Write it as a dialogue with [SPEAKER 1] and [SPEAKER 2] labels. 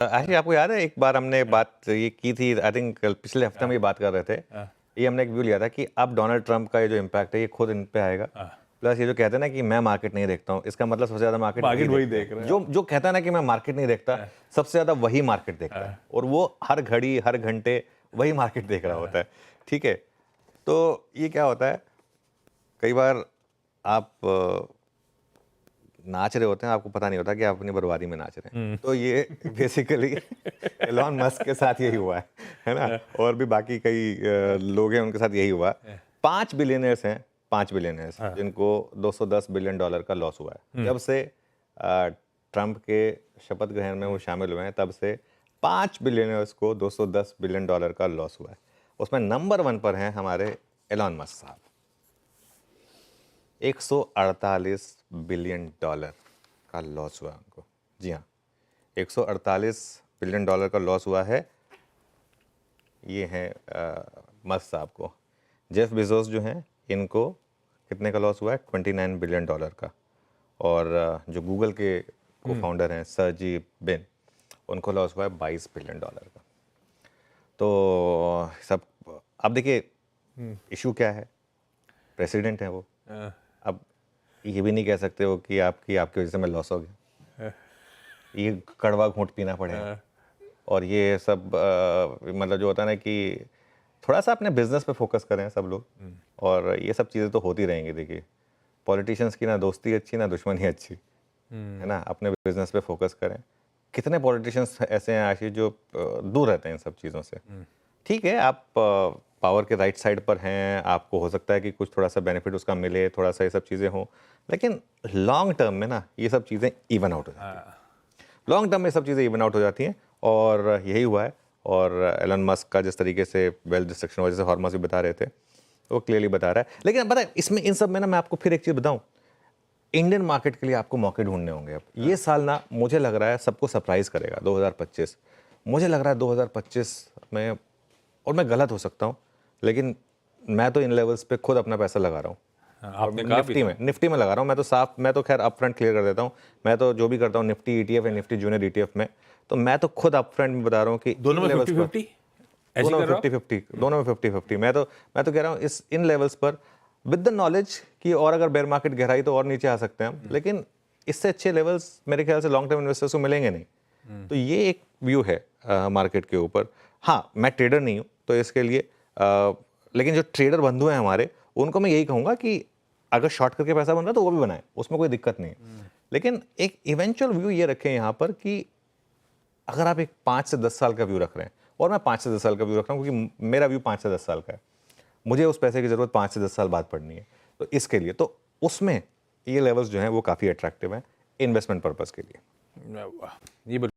[SPEAKER 1] Actually आपको याद है एक बार हमने बात ये की थी, आई थिंक कल पिछले हफ्ते में ये बात कर रहे थे। ये हमने एक व्यू लिया था कि अब डोनाल्ड ट्रंप का ये जो इम्पैक्ट है ये खुद इन पे आएगा। प्लस ये जो कहते हैं ना कि मैं मार्केट नहीं देखता हूँ, इसका मतलब सबसे ज्यादा मार्केट
[SPEAKER 2] वही देख रहा है।
[SPEAKER 1] जो कहता है ना कि मैं मार्केट नहीं देखता, सबसे ज्यादा वही मार्केट देखता है, और वो हर घड़ी हर घंटे वही मार्केट देख रहा होता है। ठीक है, तो ये क्या होता है, कई बार आप नाच रहे होते हैं, आपको पता नहीं होता कि आप अपनी बर्बादी में नाच रहे हैं। तो ये बेसिकली एलॉन मस्क के साथ यही हुआ है ना, और भी बाकी कई लोग हैं उनके साथ यही हुआ। 5 बिलियनर्स हैं, 5 बिलियनर्स जिनको $210 बिलियन का लॉस हुआ है। जब से ट्रंप के शपथ ग्रहण में वो शामिल हुए हैं, तब से 5 बिलियनर्स को $210 बिलियन का लॉस हुआ है। उसमें नंबर 1 पर हैं हमारे एलॉन मस्क साहब, $148 बिलियन का लॉस हुआ उनको। जी हाँ, $148 बिलियन का लॉस हुआ है। ये हैं मस्क साहब को। जेफ बेजोस जो हैं, इनको कितने का लॉस हुआ है? $29 बिलियन का। और जो गूगल के को फाउंडर हैं सर्जी ब्रिन, उनको लॉस हुआ है $22 बिलियन का। तो सब अब देखिए इशू क्या है, प्रेसिडेंट है वो। अब ये भी नहीं कह सकते हो कि आपकी वजह से मैं लॉस हो गया, ये कड़वा घूंट पीना पड़ेगा। और ये सब मतलब जो होता है ना कि थोड़ा सा अपने बिजनेस पे फोकस करें सब लोग, और ये सब चीज़ें तो होती रहेंगी। देखिए, पॉलिटिशियंस की ना दोस्ती अच्छी ना दुश्मनी अच्छी, है ना। अपने बिजनेस पे फोकस करें। कितने पॉलिटिशियंस ऐसे हैं आशीष जो दूर रहते हैं इन सब चीज़ों से। ठीक है, आप पावर के राइट साइड पर हैं, आपको हो सकता है कि कुछ थोड़ा सा बेनिफिट उसका मिले, थोड़ा सा ये सब चीज़ें हों, लेकिन लॉन्ग टर्म में ना ये सब चीज़ें इवन आउट हो जाती हैं। लॉन्ग टर्म में सब चीज़ें इवन आउट हो जाती हैं, और यही हुआ है। और एलन मस्क का जिस तरीके से वेल्थ डिस्ट्रक्शन वजह से हॉर्मस भी बता रहे थे, तो वो क्लियरली बता रहा है। लेकिन पता है इसमें, इन सब में ना मैं आपको फिर एक चीज़ बताऊँ, इंडियन मार्केट के लिए आपको मौके ढूंढने होंगे। अब ये साल ना मुझे लग रहा है सबको सरप्राइज करेगा, 2025। मुझे लग रहा है 2025 में, और मैं गलत हो सकता हूँ, लेकिन मैं तो इन लेवल्स पे खुद अपना पैसा लगा रहा हूँ।
[SPEAKER 2] आपने
[SPEAKER 1] निफ्टी में लगा रहा हूँ। मैं तो खैर अपफ्रंट क्लियर कर देता हूँ, मैं तो जो भी करता हूँ निफ्टी ETF या निफ्टी जूनियर ETF में, तो मैं तो खुद अपफ्रंट में बता रहा हूँ कि
[SPEAKER 2] दोनों में 50-50
[SPEAKER 1] दोनों में 50-50 दोनों में 50-50 मैं तो कह रहा हूँ इस इन लेवल्स पर, विद द नॉलेज कि और अगर बेयर मार्केट गहराई तो और नीचे आ सकते हैं हम, लेकिन इससे अच्छे लेवल्स मेरे ख्याल से लॉन्ग टर्म इन्वेस्टर्स को मिलेंगे नहीं। तो ये एक व्यू है मार्केट के ऊपर। हाँ, मैं ट्रेडर नहीं हूँ तो इसके लिए लेकिन जो ट्रेडर बंधु हैं हमारे, उनको मैं यही कहूँगा कि अगर शॉर्ट करके पैसा बन रहा है तो वो भी बनाए, उसमें कोई दिक्कत नहीं है। लेकिन एक इवेंचुअल व्यू ये रखें यहाँ पर कि अगर आप एक 5 से 10 साल का व्यू रख रहे हैं, और मैं 5 से 10 साल का व्यू रख रहा हूँ क्योंकि मेरा व्यू 5 से 10 साल का है, मुझे उस पैसे की ज़रूरत 5 से 10 साल बाद पड़नी है, तो इसके लिए तो उसमें ये लेवल्स जो हैं वो काफ़ी अट्रैक्टिव हैं इन्वेस्टमेंट पर्पज़ के लिए।
[SPEAKER 2] ये